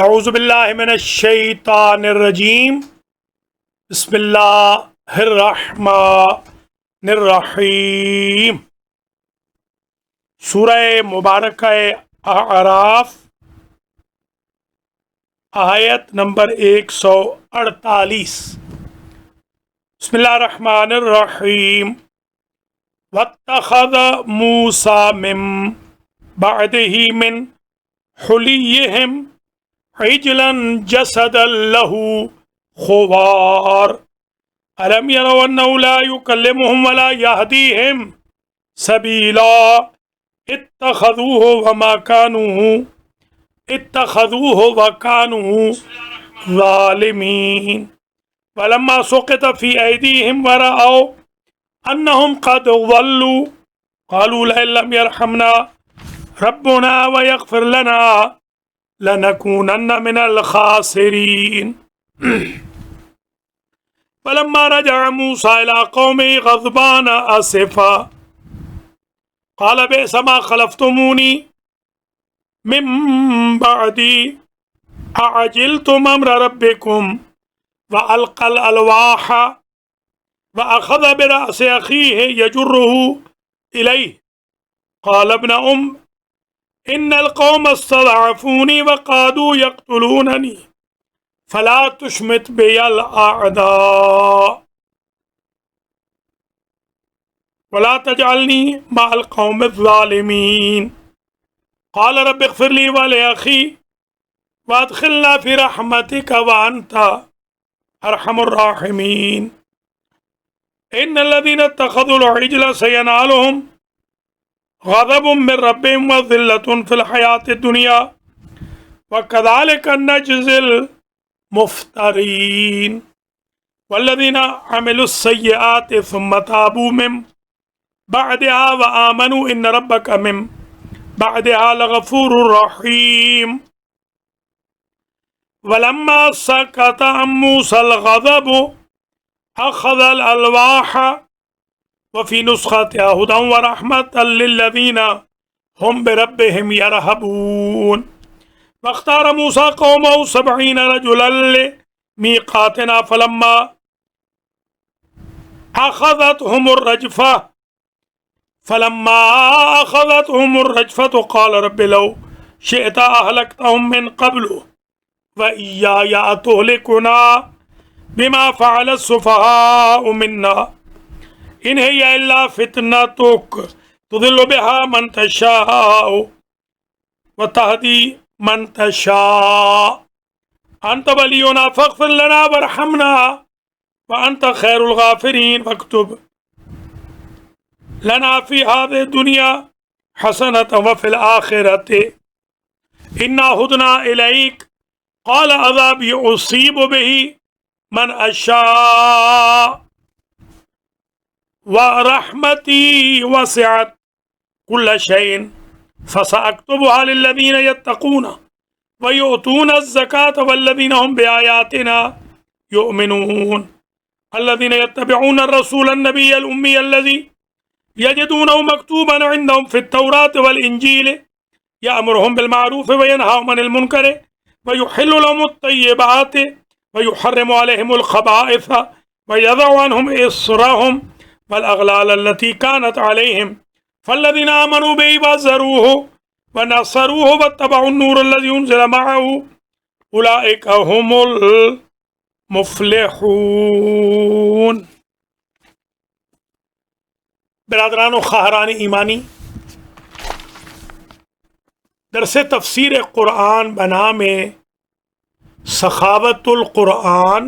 اعوذ باللہ من الشیطان الرجیم بسم اللہ الرحمن الرحیم۔ سورہ مبارکہ اعراف آیت نمبر 148۔ بسم اللہ الرحمن الرحیم۔ وَاتَّخَذَ مُوسَى مِن بَعْدِهِ مِنْ حُلِيِّهِمْ عِجْلًا جَسَدًا لَهُ خُوَارٌ أَلَمْ يَرَوْا أَنَّهُ لَا يُكَلِّمُهُمْ وَلَا يَهْدِيهِمْ سَبِيلًا اتَّخَذُوهُ وَكَانُوا ظَالِمِينَ وَلَمَّا سُقِطَ فِي أَيْدِيهِمْ وَرَأَوْا أَنَّهُمْ قَدْ ضَلُّوا قَالُوا لَئِن لَّمْ يَرْحَمْنَا رَبُّنَا وَيَغْفِرْ لَنَا لَنَكُونَنَّ مِنَ الْخَاسِرِينَ۔ فَلَمَّا رَجَعَ مُوسَى إِلَىٰ قَوْمِهِ غَضْبَانَ أَسِفًا قَالَ بِئْسَ مَا خَلَفْتُمُونِي مِن بَعْدِي أَعَجِلْتُمْ أَمْرَ رَبِّكُمْ وَأَلْقَى الْأَلْوَاحَ وَأَخَذَ بِرَأْسِ أَخِيهِ يَجُرُّهُ إِلَيْهِ قَالَ ابْنَ أُمَّ إِنَّ الْقَوْمَ اسْتَضْعَفُونِي وَكَادُوا يَقْتُلُونَنِي فَلَا تُشْمِتْ بِيَ الْأَعْدَاءَ وَلَا تَجْعَلْنِي مَعَ الْقَوْمِ الظَّالِمِينَ قَالَ رَبِّ اغْفِرْ لِي وَلِأَخِي وَأَدْخِلْنَا فِي رَحْمَتِكَ وَأَنْتَ أَرْحَمُ الرَّاحِمِينَ۔ إِنَّ الَّذِينَ اتَّخَذُوا الْعِجْلَ سَيَنَالُهُمْ غضب من ربهم وذلة في الحياة الدنيا وكذلك نجزي المفترين والذين عملوا السيئات ثم تابوا من بعدها وآمنوا إن ربك من بعدها لغفور رحيم۔ ولما سكت عن موسى الغضب أخذ الألواح وفي نسختها هدى ورحمة للذين هم بربهم يرهبون۔ واختار موسى قومه 70 رجلا لميقاتنا فلما أخذتهم الرجفة قال رب لو شئت أهلكتهم من قبل وإياي أتهلكنا بما فعل السفهاء منا إن هي إلا فتنتك تضل بها من تشاء وتهدي من تشاء أنت ولينا فاغفر لنا وارحمنا وأنت خير الغافرين واكتب لنا في هذه الدنيا حسنة وفي الآخرة إنا هدنا إليك قال عذابي أصيب به من أشاء ورحمتي وسعت كل شيء فسأكتبها للذين يتقون ويؤتون الزكاة والذين هم بآياتنا يؤمنون الذين يتبعون الرسول النبي الأمي الذي يجدونه مكتوبا عندهم في التوراة والإنجيل يأمرهم بالمعروف وينهاهم عن المنكر ويحل لهم الطيبات ويحرم عليهم الخبائث ويضع عنهم إصرهم والأغلال التي كانت عليهم فالذين آمنوا به وعزروه ونصروه واتبعوا النور الذي أنزل معه أولئك هم المفلحون۔ برادران و خواہران ایمانی، درس تفسیر قرآن بنام سخاوت القرآن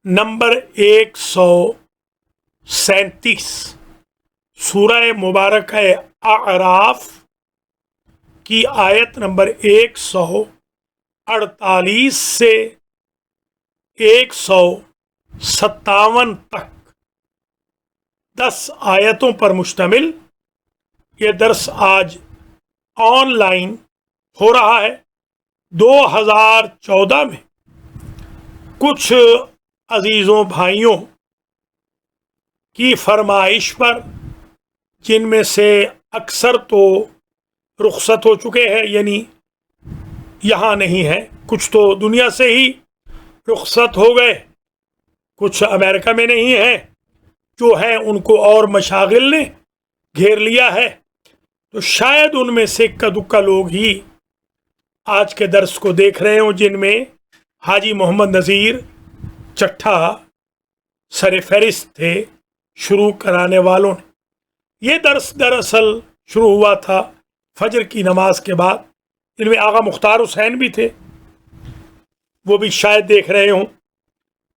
نمبر 137، سورہ مبارکہ اعراف کی آیت نمبر 148 سے 157 تک 10 آیتوں پر مشتمل یہ درس آج آن لائن ہو رہا ہے۔ 2014 میں کچھ عزیزوں بھائیوں کی فرمائش پر، جن میں سے اکثر تو رخصت ہو چکے ہیں، یعنی یہاں نہیں ہے، کچھ تو دنیا سے ہی رخصت ہو گئے، کچھ امریکہ میں نہیں ہے، جو ہے ان کو اور مشاغل نے گھیر لیا ہے۔ تو شاید ان میں سے اکا دکا لوگ ہی آج کے درس کو دیکھ رہے ہوں، جن میں حاجی محمد نذیر چٹھا سر فہرست تھے شروع کرانے والوں نے۔ یہ درس دراصل شروع ہوا تھا فجر کی نماز کے بعد، ان میں آغا مختار حسین بھی تھے، وہ بھی شاید دیکھ رہے ہوں،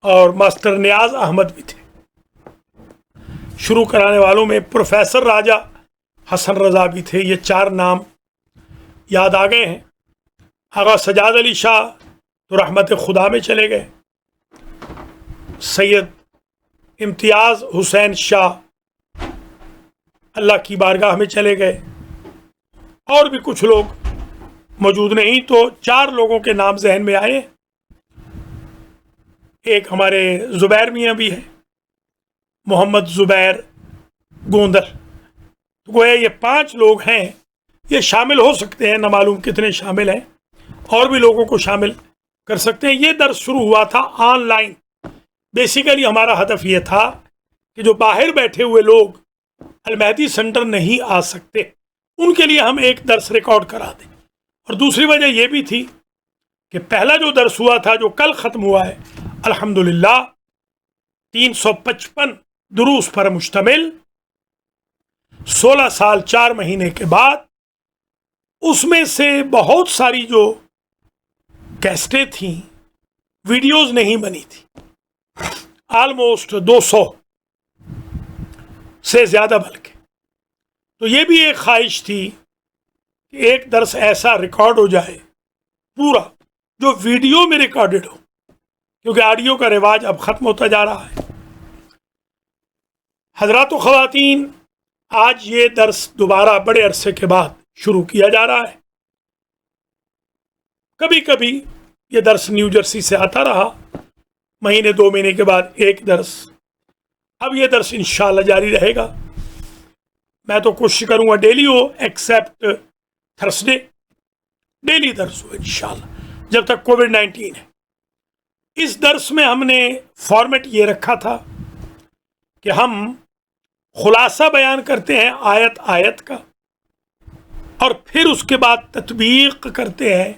اور ماسٹر نیاز احمد بھی تھے۔ شروع کرانے والوں میں پروفیسر راجہ حسن رضا بھی تھے۔ یہ 4 نام یاد آ گئے ہیں۔ آغا سجاد علی شاہ تو رحمت خدا میں چلے گئے، سید امتیاز حسین شاہ اللہ کی بارگاہ میں چلے گئے، اور بھی کچھ لوگ موجود نہیں، تو 4 لوگوں کے نام ذہن میں آئے۔ ایک ہمارے زبیر میاں بھی ہے، محمد زبیر گوندر، گویا یہ 5 لوگ ہیں، یہ شامل ہو سکتے ہیں، نہ معلوم کتنے شامل ہیں، اور بھی لوگوں کو شامل کر سکتے ہیں۔ یہ درس شروع ہوا تھا آن لائن۔ بیسیکلی ہمارا ہدف یہ تھا کہ جو باہر بیٹھے ہوئے لوگ المہدی سینٹر نہیں آ سکتے، ان کے لیے ہم ایک درس ریکارڈ کرا دیں۔ اور دوسری وجہ یہ بھی تھی کہ پہلا جو درس ہوا تھا، جو کل ختم ہوا ہے، الحمدللہ 355 دروس پر مشتمل، 16 سال 4 مہینے کے بعد، اس میں سے بہت ساری جو کیسٹیں تھیں، ویڈیوز نہیں بنی تھی، آلموسٹ 200 سے زیادہ بلکہ۔ تو یہ بھی ایک خواہش تھی کہ ایک درس ایسا ریکارڈ ہو جائے پورا، جو ویڈیو میں ریکارڈڈ ہو، کیونکہ آڈیو کا رواج اب ختم ہوتا جا رہا ہے۔ حضرات و خواتین، آج یہ درس دوبارہ بڑے عرصے کے بعد شروع کیا جا رہا ہے۔ کبھی کبھی یہ درس نیو جرسی سے آتا رہا، مہینے 2 مہینے کے بعد ایک درس۔ اب یہ درس انشاءاللہ جاری رہے گا۔ میں تو کوشش کروں گا ڈیلی ہو، ایکسیپٹ تھرسڈے، ڈیلی درس ہو انشاءاللہ، جب تک کووڈ-19 ہے۔ اس درس میں ہم نے فارمیٹ یہ رکھا تھا کہ ہم خلاصہ بیان کرتے ہیں آیت آیت کا، اور پھر اس کے بعد تطبیق کرتے ہیں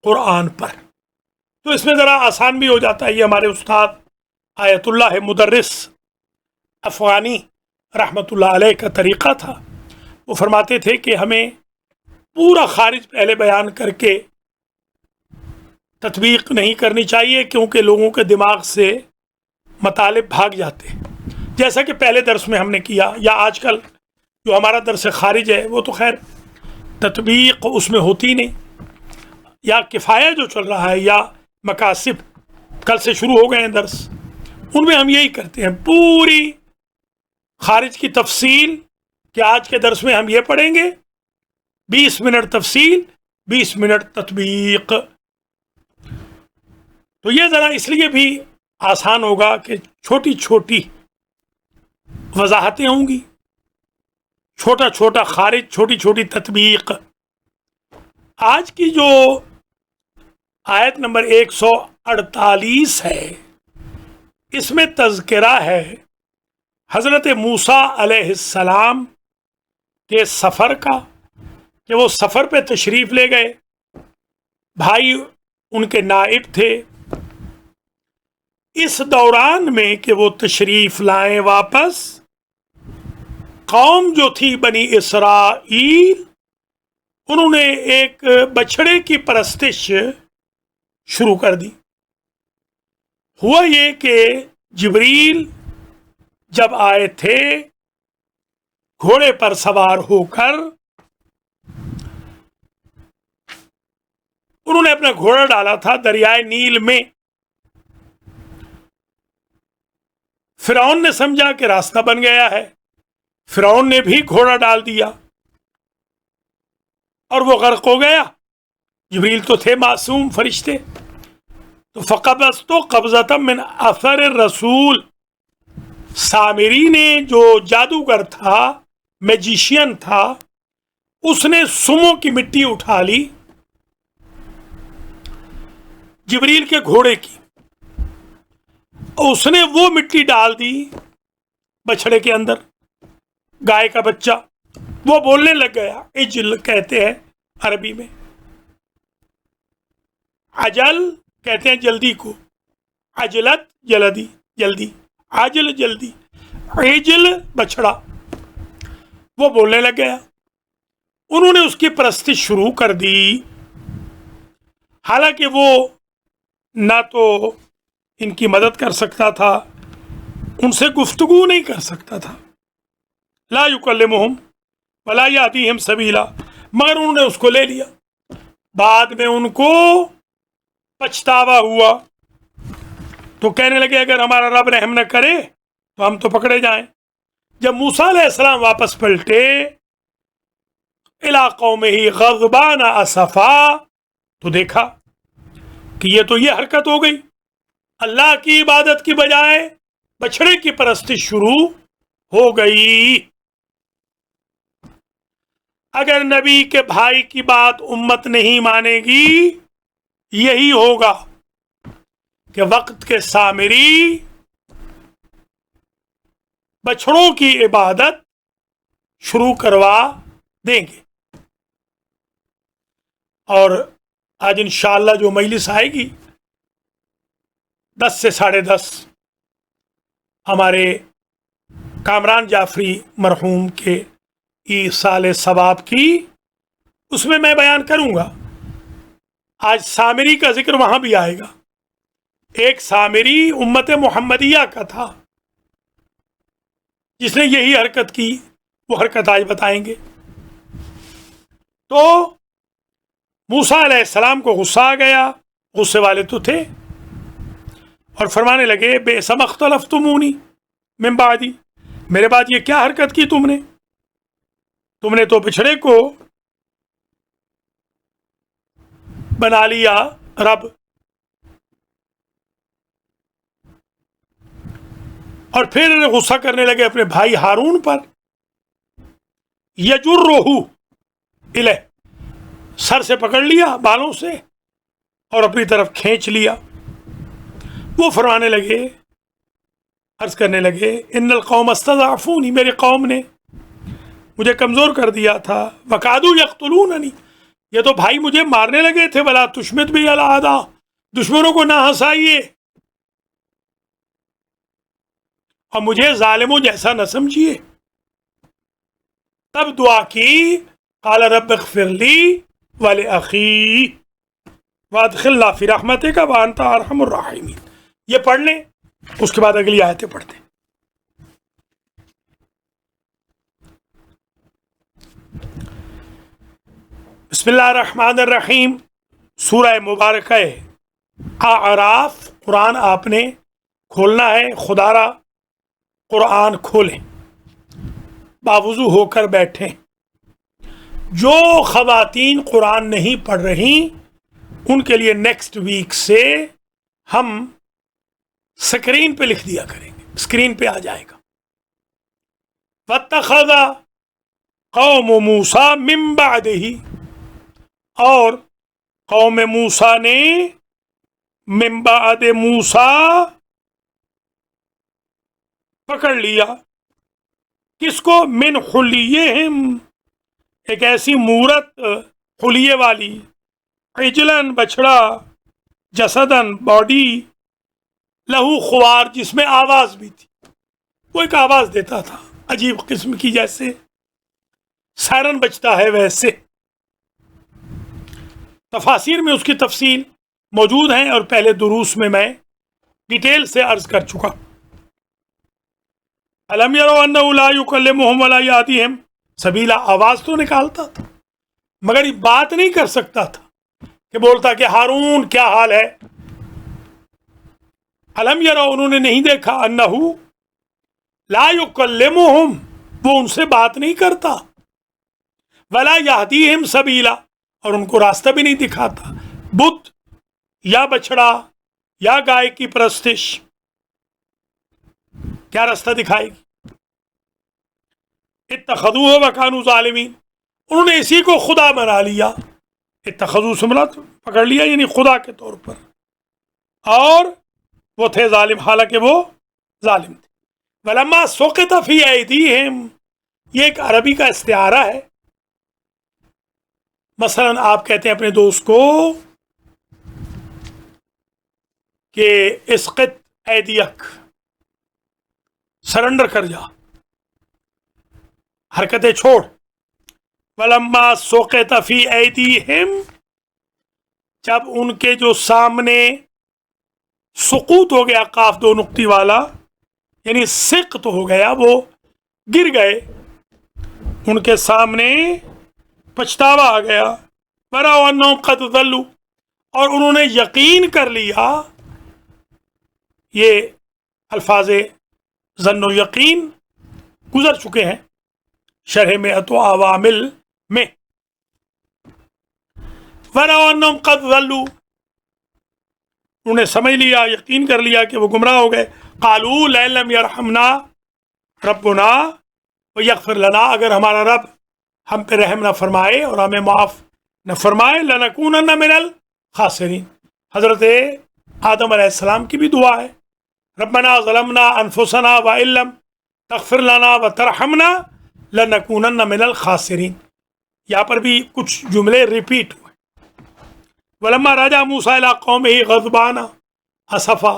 قرآن پر۔ تو اس میں ذرا آسان بھی ہو جاتا ہے۔ یہ ہمارے استاد آیت اللہ مدرس افغانی رحمۃ اللہ علیہ کا طریقہ تھا۔ وہ فرماتے تھے کہ ہمیں پورا خارج پہلے بیان کر کے تطبیق نہیں کرنی چاہیے، کیونکہ لوگوں کے دماغ سے مطالب بھاگ جاتے ہیں، جیسا کہ پہلے درس میں ہم نے کیا، یا آج کل جو ہمارا درس خارج ہے وہ تو خیر تطبیق اس میں ہوتی نہیں، یا کفایہ جو چل رہا ہے، یا مقاصد کل سے شروع ہو گئے ہیں درس، ان میں ہم یہی کرتے ہیں، پوری خارج کی تفصیل کہ آج کے درس میں ہم یہ پڑھیں گے، 20 منٹ تفصیل، 20 منٹ تطبیق۔ تو یہ ذرا اس لیے بھی آسان ہوگا کہ چھوٹی چھوٹی وضاحتیں ہوں گی، چھوٹا چھوٹا خارج، چھوٹی چھوٹی تطبیق۔ آج کی جو آیت نمبر 148 ہے، اس میں تذکرہ ہے حضرت موسیٰ علیہ السلام کے سفر کا، کہ وہ سفر پہ تشریف لے گئے، بھائی ان کے نائب تھے۔ اس دوران میں کہ وہ تشریف لائیں واپس، قوم جو تھی بنی اسرائیل، انہوں نے ایک بچھڑے کی پرستش شروع کر دی۔ ہوا یہ کہ جبریل جب آئے تھے گھوڑے پر سوار ہو کر، انہوں نے اپنا گھوڑا ڈالا تھا دریائے نیل میں۔ فرعون نے سمجھا کہ راستہ بن گیا ہے، فرعون نے بھی گھوڑا ڈال دیا اور وہ غرق ہو گیا۔ جبریل تو تھے معصوم فرشتے، تو فقبضت قبضۃ من اثر الرسول، سامری نے جو جادوگر تھا، میجیشین تھا، اس نے سموں کی مٹی اٹھا لی جبریل کے گھوڑے کی، اس نے وہ مٹی ڈال دی بچھڑے کے اندر، گائے کا بچہ، وہ بولنے لگ گیا۔ عجل کہتے ہیں عربی میں، عجل کہتے ہیں جلدی کو، عجلت جلدی، جلدی، عجل جلدی، عجل بچڑا، وہ بولنے لگ گیا۔ انہوں نے اس کی پرستش شروع کر دی، حالانکہ وہ نہ تو ان کی مدد کر سکتا تھا، ان سے گفتگو نہیں کر سکتا تھا، لا یکلمہم ولا یہدیہم سبیلا، مگر انہوں نے اس کو لے لیا۔ بعد میں ان کو پچھتاوا ہوا تو کہنے لگے اگر ہمارا رب رحم نہ کرے تو ہم تو پکڑے جائیں۔ جب موسیٰ علیہ السلام واپس پلٹے الی قومہ غضبان اسفا، تو دیکھا کہ یہ تو یہ حرکت ہو گئی، اللہ کی عبادت کی بجائے بچھڑے کی پرستش شروع ہو گئی۔ اگر نبی کے بھائی کی بات امت نہیں مانے گی، یہی ہوگا کہ وقت کے سامری بچھڑوں کی عبادت شروع کروا دیں گے۔ اور آج انشاءاللہ جو مجلس آئے گی 10 سے 10:30 ہمارے کامران جعفری مرحوم کے ایصال ثواب کی، اس میں بیان کروں گا۔ آج سامری کا ذکر وہاں بھی آئے گا۔ ایک سامری امت محمدیہ کا تھا جس نے یہی حرکت کی، وہ حرکت آج بتائیں گے۔ تو موسیٰ علیہ السلام کو غصہ آ گیا، غصے والے تو تھے، اور فرمانے لگے بئس ما اختلفتمونی من بعدی، میرے بعد یہ کیا حرکت کی تم نے تو بچھڑے کو بنا لیا رب، اور پھر غصہ کرنے لگے اپنے بھائی ہارون پر۔ یجرہ الیہ، سر سے پکڑ لیا، بالوں سے، اور اپنی طرف کھینچ لیا۔ وہ فرمانے لگے، عرض کرنے لگے ان القوم استضعفونی، میرے قوم نے مجھے کمزور کر دیا تھا، وکادوا یقتلوننی، یہ تو بھائی مجھے مارنے لگے تھے، ولا تشمت بی الاعداء، دشمنوں کو نہ ہنسائیے، اور مجھے ظالموں جیسا نہ سمجھیے۔ تب دعا کی، قال رب اغفر لی ولأخی وادخلنا فی رحمتک وانت ارحم الراحمین۔ یہ پڑھ لیں، اس کے بعد اگلی آیتیں پڑھتے ہیں۔ بسم اللہ الرحمن الرحیم، سورہ مبارکہ اعراف۔ قرآن آپ نے کھولنا ہے، خدا را قرآن کھولیں، باوضو ہو کر بیٹھیں۔ جو خواتین قرآن نہیں پڑھ رہی ان کے لیے نیکسٹ ویک سے ہم سکرین پہ لکھ دیا کریں گے، اسکرین پہ آ جائے گا۔ واتخذ قوم موسیٰ من بعدہ، اور قوم موسیٰ نے من بعد موسیٰ پکڑ لیا، کس کو؟ من حلیہم، ایک ایسی مورت حلیے والی، عجلن بچڑا، جسدن باڈی، لہو خوار، جس میں آواز بھی تھی، وہ ایک آواز دیتا تھا عجیب قسم کی، جیسے سائرن بجتا ہے ویسے۔ تفاسیر میں اس کی تفصیل موجود ہیں، اور پہلے دروس میں ڈیٹیل سے عرض کر چکا۔ الم یروا انہ لا یکلمہم ولا یہدیہم سبیلا، آواز تو نکالتا تھا مگر بات نہیں کر سکتا تھا، کہ بولتا کہ ہارون کیا حال ہے۔ الم یروا، انہوں نے نہیں دیکھا، انہ لا یکلمہم، وہ ان سے بات نہیں کرتا، ولا یہدیہم سبیلا، اور ان کو راستہ بھی نہیں دکھاتا۔ بت یا بچڑا یا گائے کی پرستش کیا راستہ دکھائے گی؟ اتخذوہ وکانوا ظالمین، انہوں نے اسی کو خدا بنا لیا۔ اتخذو سے مراد پکڑ لیا، یعنی خدا کے طور پر، اور وہ تھے ظالم، حالانکہ وہ ظالم تھے. ولما سقط فی ایدیہم، یہ ایک عربی کا استعارہ ہے. مثلا آپ کہتے ہیں اپنے دوست کو کہ اسقط ایدیک، سرنڈر کر جا، حرکتیں چھوڑ. ولما سقط فی ایدیہم، جب ان کے جو سامنے سقوط ہو گیا، قاف دو نقطی والا، یعنی سقط ہو گیا، وہ گر گئے، ان کے سامنے پچھتاوا آ گیا. وَرَأَوْا أَنَّهُمْ قَدْ ضَلُّوا، اور انہوں نے یقین کر لیا. یہ الفاظ ظن و یقین گزر چکے ہیں شرح مئت و عوامل میں. وَرَأَوْا أَنَّهُمْ قَدْ ضَلُّوا، انہوں نے سمجھ لیا، یقین کر لیا کہ وہ گمراہ ہو گئے. قالوا لئن لم یرحمنا ربنا ویغفر لنا، اگر ہمارا رب ہم پہ رحم نہ فرمائے اور ہمیں معاف نہ فرمائے، لنکونن من الخاسرین. حضرت آدم علیہ السلام کی بھی دعا ہے، ربنا ظلمنا انفسنا وان لم تغفر لنا وترحمنا لنکونن من الخاسرین. یہاں پر بھی کچھ جملے ریپیٹ ہوئے. ولما رجع موسیٰ الی قومہ غضبان اسفا،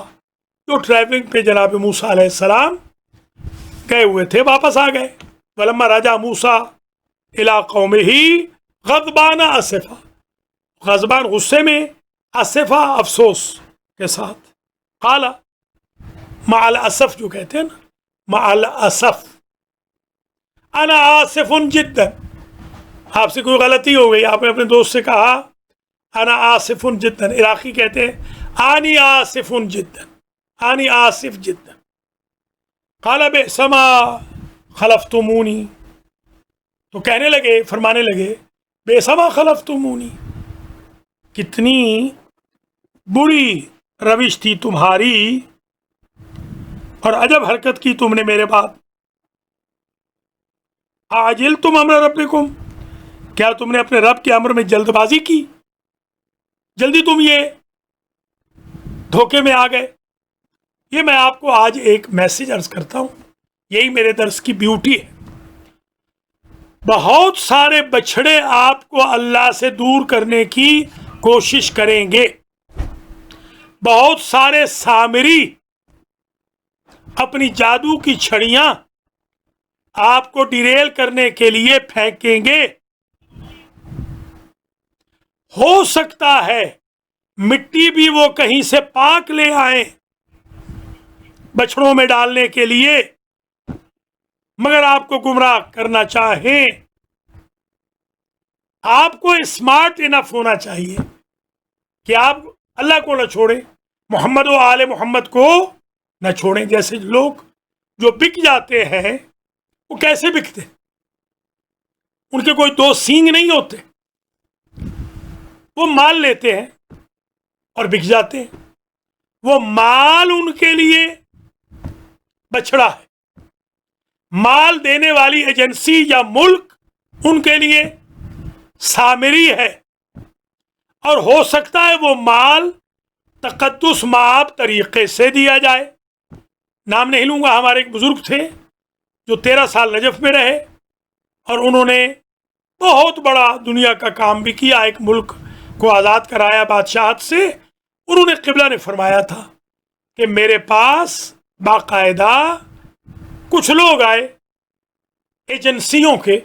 جو ٹریولنگ پہ جناب موسیٰ علیہ السلام گئے ہوئے تھے واپس آ گئے. ولما رجع موسیٰ الی قومہ غضبان اسفا، غضبان غصے میں، اسفا افسوس کے ساتھ. قال مع الاسف، جو کہتے ہیں نا مع الاسف، انا آسف جدا، آپ سے کوئی غلطی ہو گئی، آپ نے اپنے دوست سے کہا انا آسف جدا. عراقی کہتے ہیں آنی آسف جدا، آنی آسف جدا. قال بئس ما خلفتمونی، تو کہنے لگے، فرمانے لگے، بئس ما خلفتمونی، کتنی بری روش تھی تمہاری اور عجب حرکت کی تم نے میرے بعد. عاجلتم امر ربکم، کیا تم نے اپنے رب کے امر میں جلد بازی کی، جلدی تم یہ دھوکے میں آ گئے. یہ میں آپ کو آج ایک میسج عرض کرتا ہوں، یہی میرے درس کی بیوٹی ہے. بہت سارے بچھڑے آپ کو اللہ سے دور کرنے کی کوشش کریں گے، بہت سارے سامری اپنی جادو کی چھڑیاں آپ کو ڈیریل کرنے کے لیے پھینکیں گے. ہو سکتا ہے مٹی بھی وہ کہیں سے پاک لے آئیں بچڑوں میں ڈالنے کے لیے، مگر آپ کو گمراہ کرنا چاہیں. آپ کو اسمارٹ انف ہونا چاہیے کہ آپ اللہ کو نہ چھوڑیں، محمد و آل محمد کو نہ چھوڑیں. جیسے لوگ جو بک جاتے ہیں، وہ کیسے بکتے؟ ان کے کوئی دو سینگ نہیں ہوتے، وہ مال لیتے ہیں اور بک جاتے ہیں. وہ مال ان کے لیے بچڑا ہے، مال دینے والی ایجنسی یا ملک ان کے لیے سامری ہے. اور ہو سکتا ہے وہ مال تقدس مآب طریقے سے دیا جائے. نام نہیں لوں گا، ہمارے ایک بزرگ تھے جو 13 سال نجف میں رہے، اور انہوں نے بہت بڑا دنیا کا کام بھی کیا، ایک ملک کو آزاد کرایا بادشاہت سے. انہوں نے قبلہ نے فرمایا تھا کہ میرے پاس باقاعدہ کچھ لوگ آئے ایجنسیوں کے،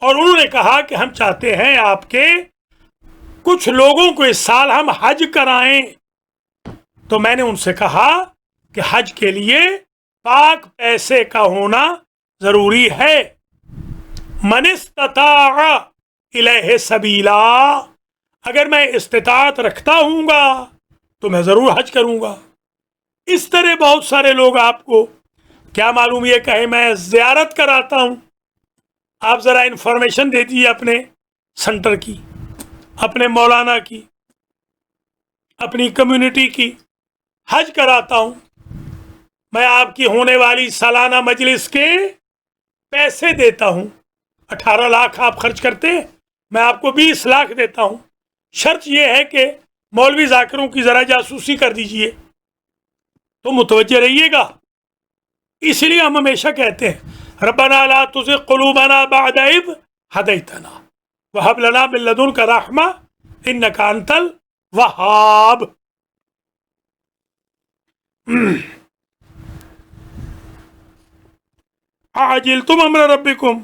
اور انہوں نے کہا کہ ہم چاہتے ہیں آپ کے کچھ لوگوں کو اس سال ہم حج کرائیں. تو میں نے ان سے کہا کہ حج کے لیے پاک پیسے کا ہونا ضروری ہے. من استطاع الیہ سبیلا، اگر میں استطاعت رکھتا ہوں گا تو میں ضرور حج کروں گا. اس طرح بہت سارے لوگ آپ کو کیا معلوم یہ کہیں میں زیارت کراتا ہوں. آپ ذرا انفارمیشن دے دیجیے اپنے سنٹر کی، اپنے مولانا کی، اپنی کمیونٹی کی. حج کراتا ہوں، میں آپ کی ہونے والی سالانہ مجلس کے پیسے دیتا ہوں. 18 لاکھ آپ خرچ کرتے ہیں، میں آپ کو 20 لاکھ دیتا ہوں. شرط یہ ہے کہ مولوی ذاکروں کی ذرا جاسوسی کر دیجئے تو متوجہ رہیے گا. اس لیے ہم ہمیشہ کہتے ہیں ربنا لا تزغ قلوبنا بعد اذ ہدیتنا وہب لنا من لدنک رحمہ انک انت الوہاب. اعجلتم امر ربکم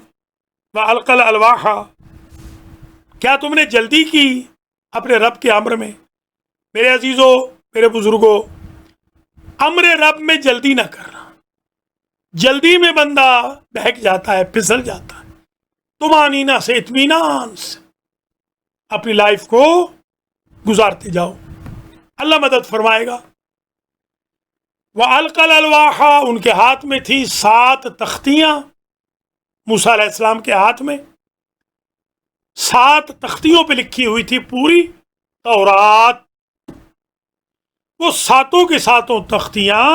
والقی الالواح، کیا تم نے جلدی کی اپنے رب کے امر میں؟ میرے عزیزوں، میرے بزرگوں، امر رب میں جلدی نہ کرنا. جلدی میں بندہ بہک جاتا ہے، پھسل جاتا ہے. طمانینہ سے، اطمینان سے اپنی لائف کو گزارتے جاؤ، اللہ مدد فرمائے گا. وَأَلْقَى الْأَلْوَاحَ، ان کے ہاتھ میں تھی 7 تختیاں. موسیٰ علیہ السلام کے ہاتھ میں 7 تختیوں پہ لکھی ہوئی تھی پوری تورات. وہ 7 کی 7 تختیاں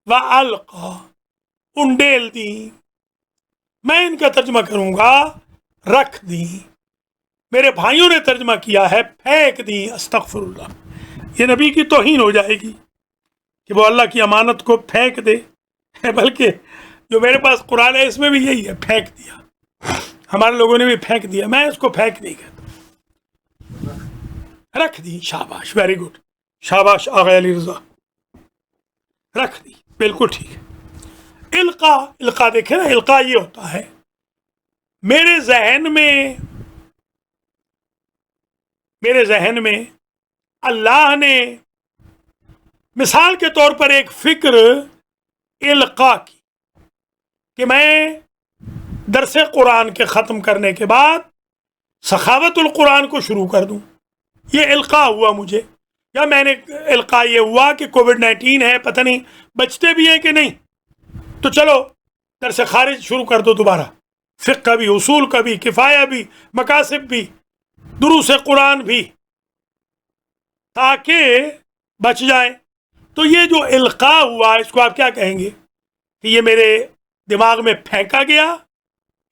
وَأَلْقَى، انڈیل دی. میں ان کا ترجمہ کروں گا رکھ دی. میرے بھائیوں نے ترجمہ کیا ہے پھینک دی. استغفر اللہ، یہ نبی کی توہین ہو جائے گی کہ وہ اللہ کی امانت کو پھینک دے. بلکہ جو میرے پاس قرآن ہے اس میں بھی یہی ہے، پھینک دیا. ہمارے لوگوں نے بھی پھینک دیا، میں اس کو پھینک نہیں کہتا، رکھ دی. شاباش، ویری گڈ، شاباش آغا علی رضا، رکھ دی، بالکل ٹھیک ہے. القا دیکھیں نا، القا یہ ہوتا ہے میرے ذہن میں اللہ نے مثال کے طور پر ایک فکر القا کی کہ میں درس قرآن کے ختم کرنے کے بعد سخاوت القرآن کو شروع کر دوں. یہ القا ہوا مجھے، یا میں نے القا یہ ہوا کہ کووڈ-19 ہے، پتہ نہیں بچتے بھی ہیں کہ نہیں، تو چلو درس خارج شروع کر دو دوبارہ، فقہ کا بھی، اصول کا بھی، کفایہ بھی، مقاصد بھی، دروس قرآن بھی، تاکہ بچ جائیں. تو یہ جو القاء ہوا اس کو آپ کیا کہیں گے کہ یہ میرے دماغ میں پھینکا گیا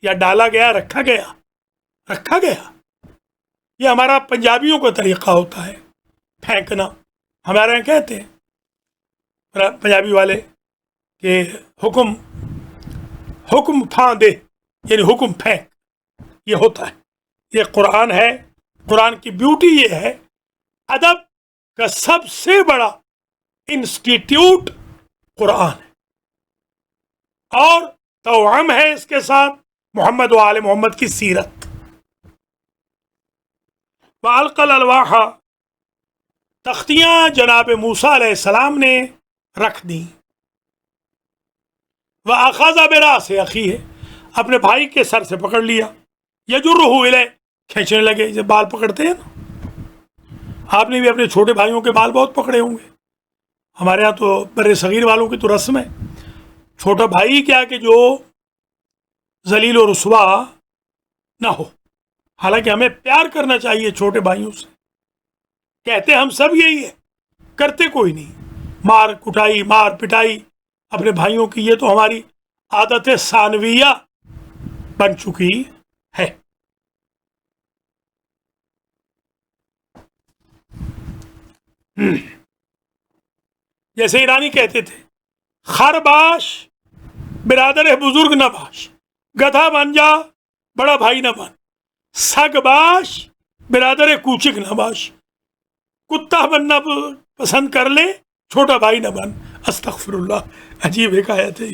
یا ڈالا گیا، رکھا گیا. یہ ہمارا پنجابیوں کا طریقہ ہوتا ہے پھینکنا. ہمارے یہاں کہتے ہیں پنجابی والے کہ حکم پھان دے، یعنی حکم پھینک. یہ ہوتا ہے، یہ قرآن ہے. قرآن کی بیوٹی یہ ہے، ادب کا سب سے بڑا انسٹیٹیوٹ قرآن ہے، اور توأم ہے اس کے ساتھ محمد و آل محمد کی سیرت. وَأَلْقَى الْأَلْوَاحَ، تختیاں جناب موسیٰ علیہ السلام نے رکھ دیں. وَأَخَذَ بِرَأْسِ أَخِيهِ، اپنے بھائی کے سر سے پکڑ لیا. يَجُرُّهُ إِلَيْهِ، کھینچنے لگے جب بال پکڑتے ہیں نا. آپ نے بھی اپنے چھوٹے بھائیوں کے بال بہت پکڑے ہوں گے. ہمارے ہاں تو بر صغیر والوں کی تو رسم ہے، چھوٹا بھائی کیا کہ جو ذلیل و رسوا نہ ہو. حالانکہ ہمیں پیار کرنا چاہیے چھوٹے بھائیوں سے. کہتے ہم سب یہی ہے، کرتے کوئی نہیں. مار کٹائی، مار پٹائی اپنے بھائیوں کی، یہ تو ہماری عادت ثانویہ بن چکی ہے. جیسے ایرانی کہتے تھے، خر باش برادر بزرگ نہ باش، گدھا بن جا بڑا بھائی نہ بن، سگ باش برادر کوچک نہ باش، کتا بننا پسند کر لے چھوٹا بھائی نہ بن. استغفر اللہ، عجیب ایک آیت ہے.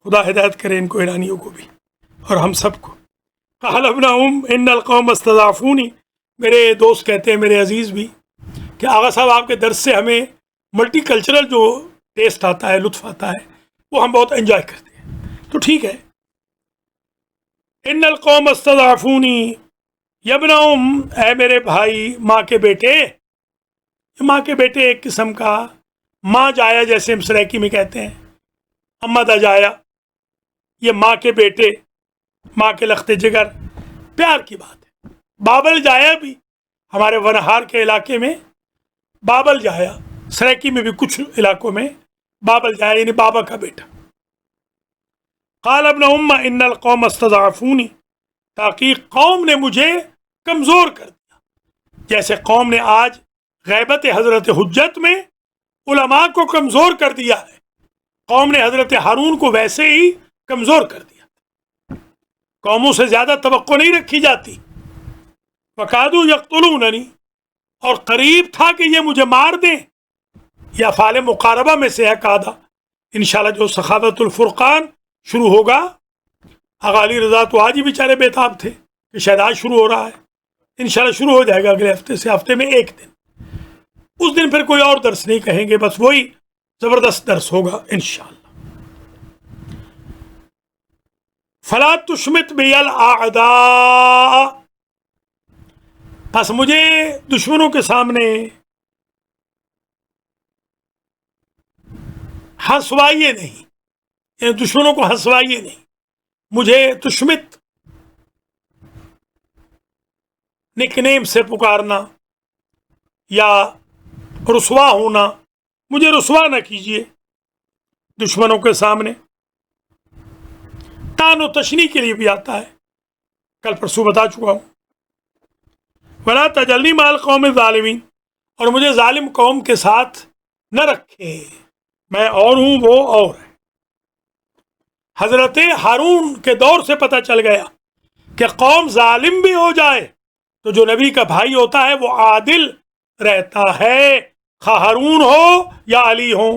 خدا ہدایت کرے ان کو، ایرانیوں کو بھی اور ہم سب کو. قال ابنہم ان القوم استضعفونی، میرے دوست کہتے ہیں، میرے عزیز بھی، کہ آغا صاحب آپ کے درس سے ہمیں ملٹی کلچرل جو ٹیسٹ آتا ہے، لطف آتا ہے، وہ ہم بہت انجوائے کرتے ہیں. تو ٹھیک ہے. ان القوم استضعفونی یبنہم، اے میرے بھائی، ماں کے بیٹے. ماں کے بیٹے ایک قسم کا ماں جایا، جیسے ہم سریکی میں کہتے ہیں اماں دا جایا. یہ ماں کے بیٹے، ماں کے لخت جگر، پیار کی بات ہے. بابل جایا بھی ہمارے ونہار کے علاقے میں بابل جایا، سریکی میں بھی کچھ علاقوں میں بابل جایا، یعنی بابا کا بیٹا. قال ابنہم ان القوم استضعفونی، تاکہ قوم نے مجھے کمزور کر دیا. جیسے قوم نے آج غیبت حضرت حجت میں علماء کو کمزور کر دیا ہے، قوم نے حضرت ہارون کو ویسے ہی کمزور کر دیا۔ قوموں سے زیادہ توقع نہیں رکھی جاتی۔ وَقَادُوا يَقْتُلُونَنِي، اور قریب تھا کہ یہ مجھے مار دیں۔ یہ افعال مقاربہ میں سے ہے قادہ۔ انشاءاللہ جو سخاوت الفرقان شروع ہوگا، آغا علی رضا تو آج ہی بیچارے بےتاب تھے کہ شاید آج شروع ہو رہا ہے، انشاءاللہ شروع ہو جائے گا اگلے ہفتے سے، ہفتے میں ایک دن۔ اس دن پھر کوئی اور درس نہیں کہیں گے، بس وہی زبردست درس ہوگا انشاءاللہ۔ فلا تشمت بی الاعداء، پس مجھے دشمنوں کے سامنے ہنسوائیے نہیں، یعنی دشمنوں کو ہنسوائیے نہیں، مجھے تشمت نک نیم سے پکارنا یا رسوا ہونا، مجھے رسوا نہ کیجیے دشمنوں کے سامنے۔ تان و تشنی کے لیے بھی آتا ہے، کل پرسوں بتا چکا ہوں۔ ولا تجلنی مع القوم الظالمین، اور مجھے ظالم قوم کے ساتھ نہ رکھے، میں اور ہوں وہ اور ہے۔ حضرت ہارون کے دور سے پتہ چل گیا کہ قوم ظالم بھی ہو جائے تو جو نبی کا بھائی ہوتا ہے وہ عادل رہتا ہے، خواہ ہارون ہو یا علی ہو۔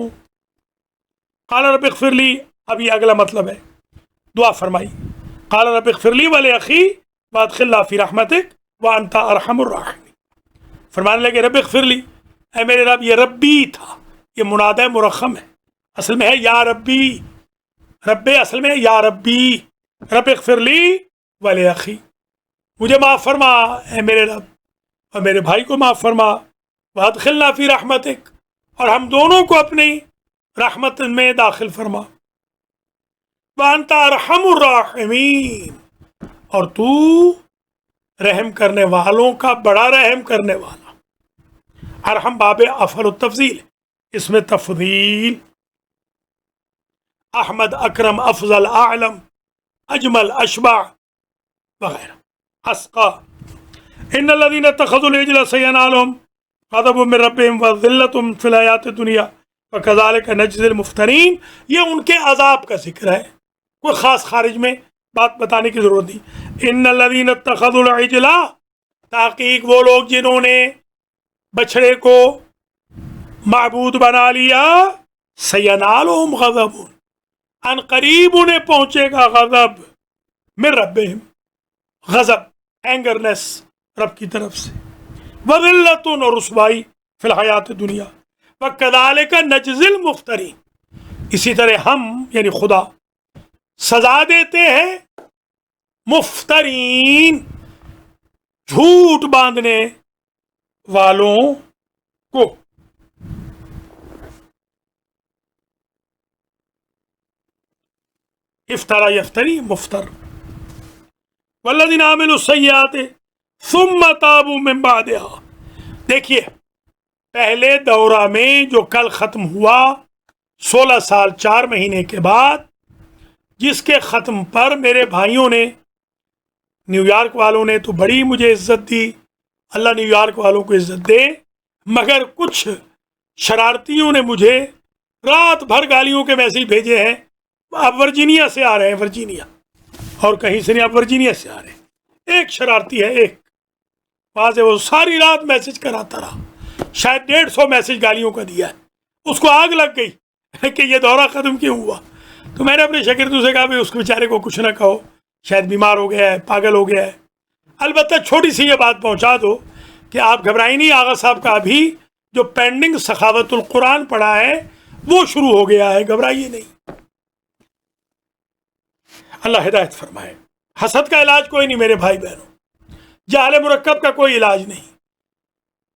قال رب اغفر لی، اب یہ اگلا مطلب ہے، دعا فرمائی۔ قال رب اغفر لی ولاخی وادخلنا فی رحمتک وانت ارحم الراحمین۔ فرمانے لگے رب اغفر لی، اے میرے رب، یہ ربی تھا، یہ منادہ مرخم ہے، اصل میں ہے یا ربی، رب اصل میں ہے یا ربی، رب اغفر لی ولاخی، مجھے معاف فرما اے میرے رب، اور میرے بھائی کو معاف فرما، وادخلنا فی رحمتک، اور ہم دونوں کو اپنی رحمت میں داخل فرما، وانت ارحم الراحمین، اور تو رحم کرنے والوں کا بڑا رحم کرنے والا۔ ارحم باب افعل التفضیل، اس میں تفضیل، احمد، اکرم، افضل، اعلم، اجمل، اشبع وغیرہ۔ اسقا، ان الذين اتخذوا العجل سينالهم غضب من ربهم وذلة في الحیات الدنیا وكذلك نجزي المفترین، یہ ان کے عذاب کا ذکر ہے، کوئی خاص خارج میں بات بتانے کی ضرورت نہیں۔ ان الذين اتخذوا العجل، تحقیق وہ لوگ جنہوں نے بچڑے کو معبود بنا لیا، سینالهم غضب، ان قریب انہیں پہنچے گا غضب، من ربهم، غضب، اینگرنس رب کی طرف سے، وذلت، اور رسوائی، فی الحیات دنیا، وکذالک نجزی المفترین، اسی طرح ہم یعنی خدا سزا دیتے ہیں مفترین، جھوٹ باندھنے والوں کو۔ افطرا یفتری، مفتر۔ والذین عملوا السیئات ثم تابوا من بعدها، دیکھیے پہلے دورہ میں جو کل ختم ہوا 16 سال 4 مہینے کے بعد، جس کے ختم پر میرے بھائیوں نے، نیو یارک والوں نے تو بڑی مجھے عزت دی، اللہ نیو یارک والوں کو عزت دے، مگر کچھ شرارتیوں نے مجھے رات بھر گالیوں کے میسیج بھیجے ہیں۔ آپ ورجینیا سے آ رہے ہیں، ورجینیا، اور کہیں سے نہیں، آپ ورجینیا سے آ رہے ہیں۔ ایک شرارتی ہے، ایک وہاں سے، وہ ساری رات میسیج کراتا رہا، شاید 150 میسیج گالیوں کا دیا ہے، اس کو آگ لگ گئی کہ یہ دورہ ختم کیوں ہوا۔ تو میں نے اپنے شاگردوں سے کہا اس کو بیچارے کو کچھ نہ کہو، شاید بیمار ہو گیا ہے، پاگل ہو گیا ہے، البتہ چھوٹی سی یہ بات پہنچا دو کہ آپ گھبرائیں نہیں، آغا صاحب کا ابھی جو پینڈنگ سخاوت القرآن پڑھا ہے وہ شروع ہو گیا ہے، گھبرائیے نہیں۔ اللہ ہدایت فرمائے۔ حسد کا علاج کوئی نہیں میرے بھائی بہنوں، جہل مرکب کا کوئی علاج نہیں۔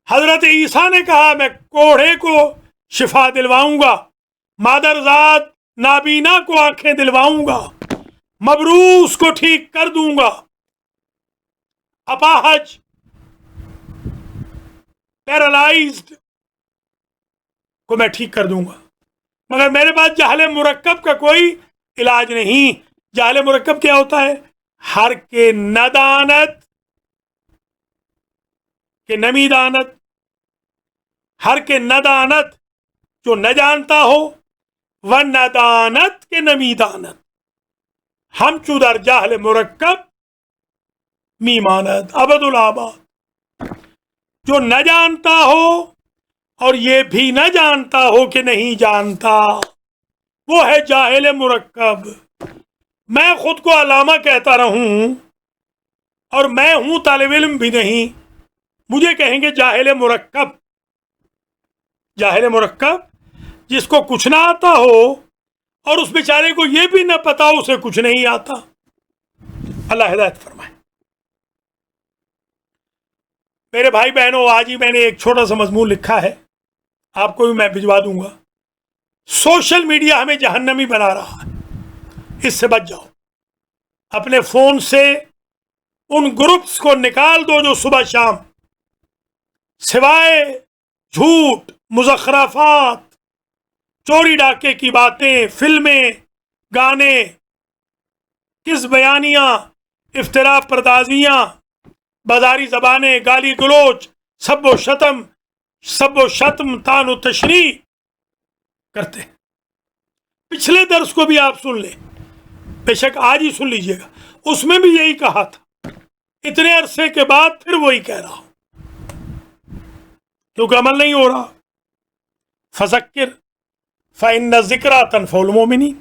حضرت عیسیٰ نے کہا میں کوڑھے کو شفا دلواؤں گا، مادر ذات نابینا کو آنکھیں دلواؤں گا، مبروس کو ٹھیک کر دوں گا، اپاہج، پیرالائزڈ کو میں ٹھیک کر دوں گا، مگر میرے پاس جہل مرکب کا کوئی علاج نہیں۔ جہل مرکب کیا ہوتا ہے؟ ہر کے ندانت، کہ نمی دانت، ہر کے ندانت جو نہ جانتا ہو، و ندانت کے نمی دانت، ہم چو در جہل مرکب میماند ابد الآباد، جو نہ جانتا ہو اور یہ بھی نہ جانتا ہو کہ نہیں جانتا، وہ ہے جاہل مرکب۔ میں خود کو علامہ کہتا رہوں اور میں ہوں طالب علم بھی نہیں، مجھے کہیں گے جاہل مرکب۔ جاہل مرکب جس کو کچھ نہ آتا ہو اور اس بیچارے کو یہ بھی نہ پتا اسے کچھ نہیں آتا۔ اللہ ہدایت فرمائے۔ میرے بھائی بہنوں، آج ہی میں نے ایک چھوٹا سا مضمون لکھا ہے، آپ کو بھی میں بھجوا دوں گا۔ سوشل میڈیا ہمیں جہنمی بنا رہا ہے، اس سے بچ جاؤ۔ اپنے فون سے ان گروپس کو نکال دو جو صبح شام سوائے جھوٹ، مزخرفات، چوری ڈاکے کی باتیں، فلمیں، گانے، کس بیانیاں، افتراء پردازیاں، بازاری زبانیں، گالی گلوچ، سب و شتم، تان و تشریح کرتے ہیں۔ پچھلے درس کو بھی آپ سن لیں، بے شک آج ہی سن لیجئے گا، اس میں بھی یہی کہا تھا۔ اتنے عرصے کے بعد پھر وہی کہہ رہا ہوں، کیونکہ عمل نہیں ہو رہا۔ فذکر فإن الذکریٰ تنفع المؤمنین،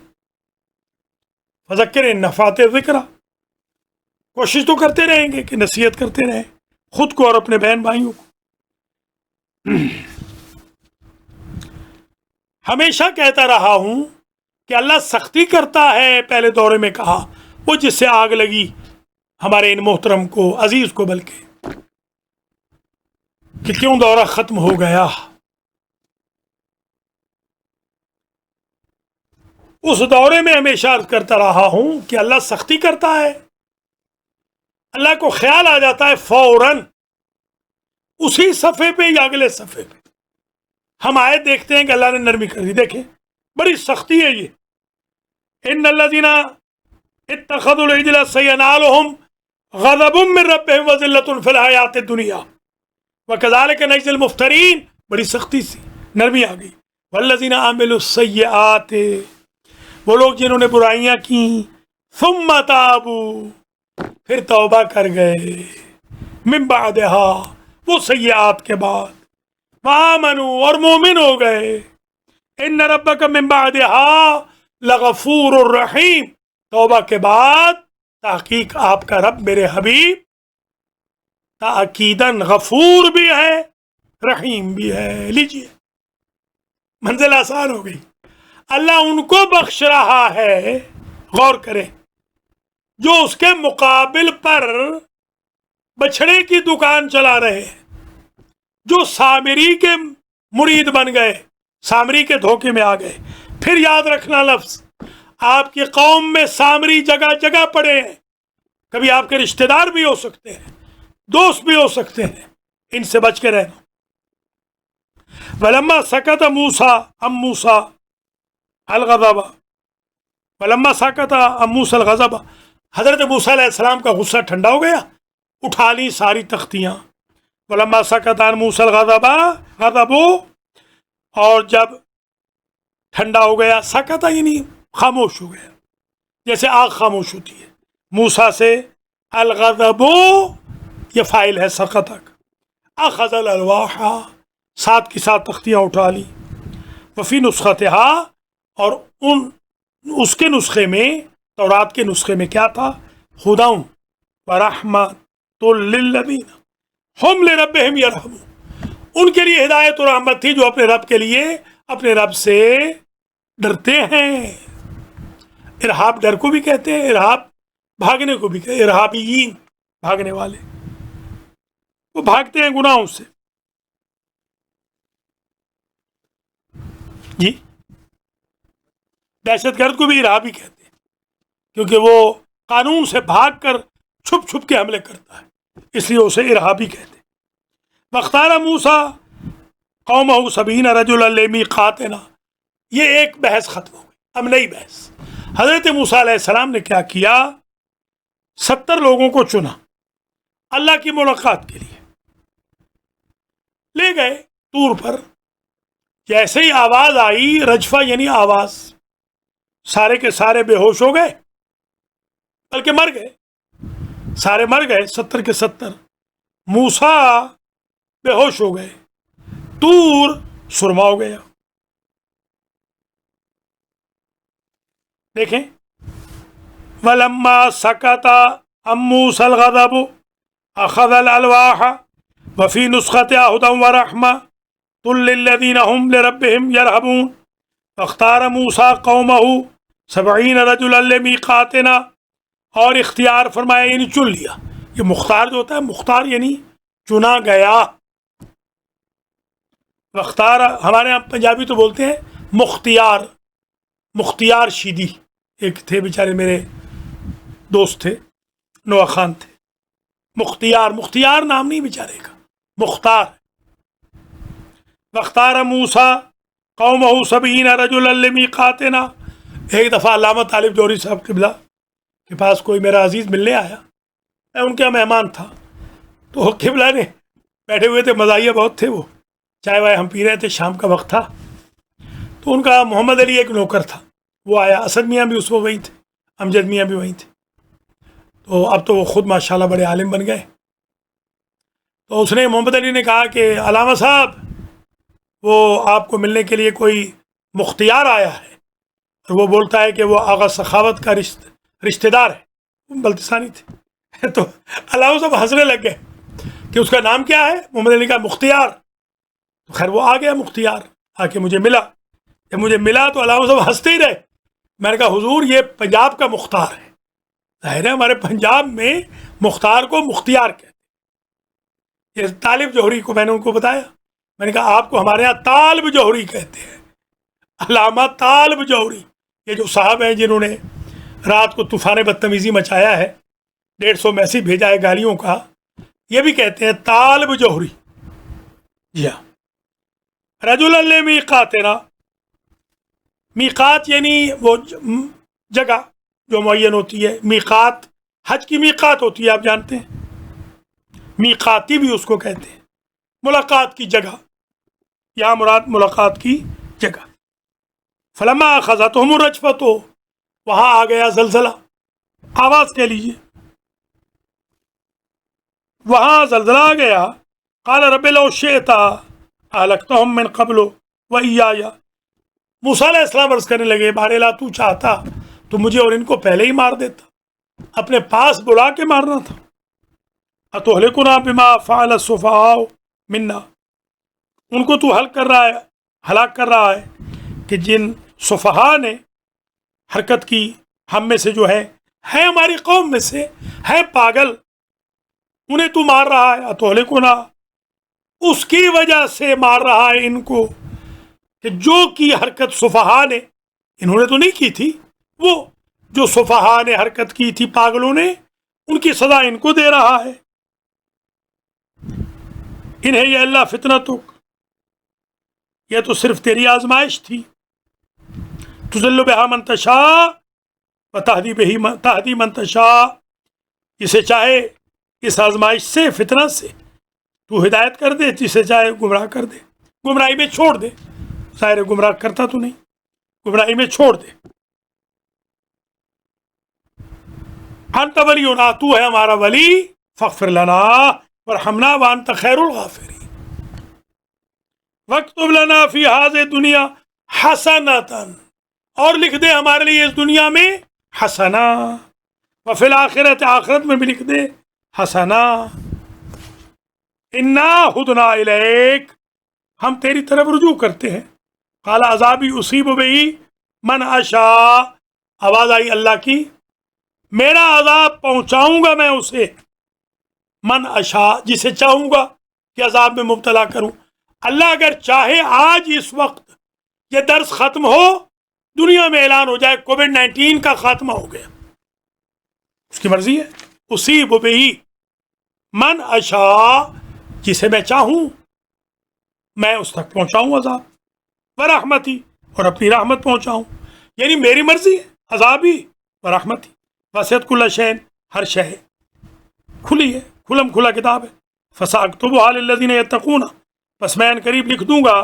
فذکر ان نفعت الذکریٰ۔ کوشش تو کرتے رہیں گے کہ نصیحت کرتے رہیں خود کو اور اپنے بہن بھائیوں کو۔ ہمیشہ کہتا رہا ہوں کہ اللہ سختی کرتا ہے، پہلے دورے میں کہا، وہ جس سے آگ لگی ہمارے ان محترم کو، عزیز کو، بلکہ کہ کیوں دورہ ختم ہو گیا۔ اس دورے میں ہمیشہ عرض کرتا رہا ہوں کہ اللہ سختی کرتا ہے، اللہ کو خیال آ جاتا ہے فوراً اسی صفحے پہ یا اگلے صفحے پہ۔ ہم آیت دیکھتے ہیں کہ اللہ نے نرمی کر دی، دیکھیں بڑی سختی ہے یہ۔ ان الذین اتخذوا العجل سینالہم غضب من ربہم وذلۃ فی الحیاۃ الدنیا وکذالک نجزی المفترین، بڑی سختی سی نرمی آ گئی۔ والذین عملوا السیئات، وہ لوگ جنہوں نے برائیاں کی، ثم تابوا، پھر توبہ کر گئے، من بعدہا، وہ سیئات کے بعد، وآمنوا، اور مومن ہو گئے، ان ربک من بعدہا لغفور الرحیم، توبہ کے بعد تحقیق آپ کا رب میرے حبیب تاکیداً غفور بھی ہے، رحیم بھی ہے۔ لیجئے منزل آسان ہو گئی۔ اللہ ان کو بخش رہا ہے، غور کریں، جو اس کے مقابل پر بچھڑے کی دکان چلا رہے ہیں، جو سامری کے مرید بن گئے، سامری کے دھوکے میں آ گئے۔ پھر یاد رکھنا لفظ، آپ کی قوم میں سامری جگہ جگہ پڑے ہیں، کبھی آپ کے رشتہ دار بھی ہو سکتے ہیں، دوست بھی ہو سکتے ہیں، ان سے بچ کے رہنا۔ وَلَمَّا سَكَتَ مُوسَىٰ عَن مُوسَىٰ الْغَضَبَ، وَلَمَّا سَكَتَ عَن مُوسَىٰ الْغَضَبَ، حضرت موسیٰ علیہ السلام کا غصہ ٹھنڈا ہو گیا، اٹھا لی ساری تختیاں۔ وَلَمَّا سَكَتَ عَن مُوسَىٰ الْغَضَبُ، اور جب ٹھنڈا ہو گیا، سکت یعنی خاموش ہو گیا، جیسے آگ خاموش ہوتی ہے۔ موسیٰ سے الغضب، یہ فاعل ہے سقط کا، اخذ الالواح، ساتھ کی ساتھ تختیاں اٹھا لی، وفی نسختہا، اور اس کے نسخے میں، تورات کے نسخے میں کیا تھا؟ ہدی ورحمۃ للذین ہم لربہم یرہبون، ان کے لیے ہدایت اور رحمت تھی جو اپنے رب کے لیے اپنے رب سے ڈرتے ہیں۔ ارہاب ڈر کو بھی کہتے ہیں، ارہاب بھاگنے کو بھی کہتے ہیں، ارہابیین بھاگنے والے، وہ بھاگتے ہیں گناہوں سے۔ جی، دہشت گرد کو بھی ارہابی کہتے ہیں، کیونکہ وہ قانون سے بھاگ کر چھپ چھپ کے حملے کرتا ہے، اس لیے اسے ارہابی کہتے ہیں۔ وَاخْتَارَ مُوسَىٰ قَوْمَهُ 70 رَجُلًا لِمِيقَاتِنَا، یہ ایک بحث ختم ہو گئی، اب نئی بحث۔ حضرت موسیٰ علیہ السلام نے کیا کیا؟ 70 لوگوں کو چنا اللہ کی ملاقات کے لیے۔ لے گئے طور پر. جیسے ہی آواز آئی، رجفہ یعنی آواز، سارے کے سارے بے ہوش ہو گئے، بلکہ مر گئے، سارے مر گئے 70 کے 70. موسیٰ بے ہوش ہو گئے، طور سرما ہو گیا. دیکھیں، وَلَمَّا سَكَتَ عَن مُوسَى الْغَضَبُ أَخَذَ الْأَلْوَاحَ وَفِي نُسْخَتِهَا هُدًى وَرَحْمَةٌ لِّلَّذِينَ هُمْ لِرَبِّهِمْ يَرْهَبُونَ فَاخْتَارَ مُوسَىٰ قَوْمَهُ 70 رَجُلًا لِّمِيقَاتِنَا، اور اختیار فرمایا یعنی چن لیا. یہ مختار جو ہوتا ہے، مختار یعنی چنا گیا. واختار ہمارے یہاں پنجابی تو بولتے ہیں مختیار، مختیار شیدی ایک تھے بیچارے میرے دوست تھے، نوا خان تھے. مختیار، مختیار نام نہیں بیچارے کا، مختار. واختار موسیٰ قومہ 70 رجلا لمیقاتنا. ایک دفعہ علامہ طالب جوہری صاحب قبلہ کے پاس کوئی میرا عزیز ملنے آیا، میں ان کا مہمان تھا. تو قبلہ نے بیٹھے ہوئے تھے، مزاحیہ بہت تھے، وہ چائے وائے ہم پی رہے تھے، شام کا وقت تھا. تو ان کا محمد علی ایک نوکر تھا، وہ آیا. اسد میاں بھی اس وقت وہیں تھے، امجد میاں بھی وہیں تھے. تو اب تو وہ خود ماشاءاللہ بڑے عالم بن گئے. تو اس نے، محمد علی نے کہا کہ علامہ صاحب، وہ آپ کو ملنے کے لیے کوئی مختیار آیا ہے، اور وہ بولتا ہے کہ وہ آغا سخاوت کا رشتہ دار ہے. وہ بلتستانی تھے. تو علامہ صاحب ہنسنے لگ گئے کہ اس کا نام کیا ہے؟ محمد علی کا مختیار. تو خیر وہ آ گیا مختیار، آ کے مجھے ملا. جب مجھے ملا تو علامہ صاحب ہنستے ہی رہے. میں نے کہا حضور یہ پنجاب کا مختار ہے. ظاہر ہے ہمارے پنجاب میں مختار کو مختیار کہتے ہیں. یہ طالب جوہری کو میں نے ان کو بتایا، میں نے کہا آپ کو ہمارے ہاں طالب جوہری کہتے ہیں، علامہ طالب جوہری. یہ جو صاحب ہیں جنہوں نے رات کو طوفان بدتمیزی مچایا ہے، 150 میسیج بھیجا ہے گالیوں کا، یہ بھی کہتے ہیں طالب جوہری. جی ہاں. رجلا لمیقاتنا، میقات یعنی وہ جگہ جو معین ہوتی ہے. میقات حج کی میقات ہوتی ہے، آپ جانتے ہیں. میقاتی بھی اس کو کہتے ہیں، ملاقات کی جگہ. یہاں مراد ملاقات کی جگہ. فلما اخذتهم الرجفۃ، وہاں آ گیا زلزلہ. آواز کہہ لیجیے، وہاں زلزلہ آ گیا. قال رب لو شئت اهلكتهم من قبل وإياي. موسیٰ علیہ السلام عرض کرنے لگے، بہر لا تو چاہتا تو مجھے اور ان کو پہلے ہی مار دیتا، اپنے پاس بلا کے مارنا تھا. اتہلکنا بما فعل السفہاء منا، ان کو تو ہلاک کر رہا ہے کہ جن سفہاء نے حرکت کی ہم میں سے، جو ہے ہماری قوم میں سے، ہے پاگل، انہیں تو مار رہا ہے. اتہلکنا، اس کی وجہ سے مار رہا ہے ان کو کہ جو کی حرکت سفہاء نے، انہوں نے تو نہیں کی تھی، وہ جو سفہاء نے حرکت کی تھی، پاگلوں نے، ان کی سزا ان کو دے رہا ہے. انہیں یہ اللہ فتنتک، یہ تو صرف تیری آزمائش تھی. تضل بہا من تشاء وتہدی من تشاء، جسے چاہے اس آزمائش سے، فتنہ سے تو ہدایت کر دے، جسے چاہے گمراہ کر دے، گمراہی میں چھوڑ دے. ظاہر گمراہ کرتا تو نہیں، گمراہی میں چھوڑ دے. انت ولینا، تو ہے ہمارا ولی، فاغفر لنا وارحمنا وانت خیر الغافرین. واکتب لنا فی ہذہ الدنیا حسنۃ، اور لکھ دے ہمارے لیے اس دنیا میں حسنہ، وفی الآخرۃ، آخرت میں بھی لکھ دے حسنہ. انا ہدنا الیک، ہم تیری طرف رجوع کرتے ہیں. قال عذابی اصیب بہ من اشاء، آواز آئی اللہ کی، میرا عذاب پہنچاؤں گا میں اسے، من اشاء، جسے چاہوں گا کہ عذاب میں مبتلا کروں. اللہ اگر چاہے آج اس وقت یہ درس ختم ہو، دنیا میں اعلان ہو جائے کووڈ-19 کا خاتمہ ہو گیا، اس کی مرضی ہے. اصیب بہ من اشاء، جسے میں چاہوں میں اس تک پہنچاؤں عذاب. ورحمتی، اور اپنی رحمت پہنچاؤں، یعنی میری مرضی ہے. عذابی ورحمتی وسعت کل شیء، ہر شے کھلی ہے، کھلم کھلا کتاب ہے. فساکتبھا للذین یتقون، بس میں ان قریب لکھ دوں گا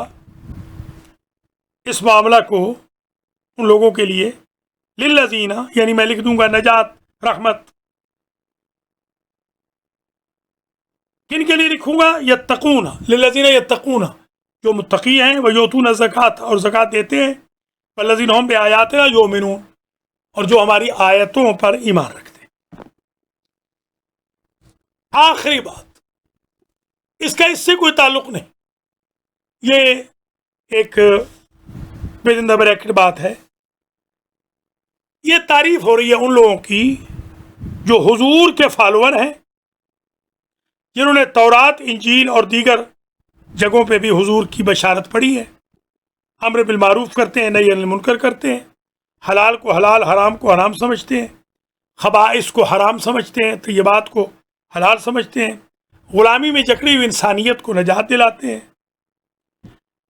اس معاملہ کو ان لوگوں کے لیے، للذین، یعنی میں لکھ دوں گا نجات، رحمت. کن کے لیے لکھوں گا؟ یتقون، للذین یتقون، جو متقی ہیں، ویؤتون الزکات، اور زکات دیتے ہیں، والذین هم بآیاتنا یؤمنون، اور جو ہماری آیتوں پر ایمان رکھتے ہیں. آخری بات، اس کا اس سے کوئی تعلق نہیں، یہ ایک ود ان دا بریکٹ بات ہے. یہ تعریف ہو رہی ہے ان لوگوں کی جو حضور کے فالوور ہیں، جنہوں نے تورات، انجیل اور دیگر جگہوں پہ بھی حضور کی بشارت پڑھی ہے. امر بالمعروف کرتے ہیں، نہی عن المنکر کرتے ہیں، حلال کو حلال، حرام کو حرام سمجھتے ہیں، خبائث کو حرام سمجھتے ہیں، طیبات کو حلال سمجھتے ہیں، غلامی میں جکڑی ہوئی انسانیت کو نجات دلاتے ہیں،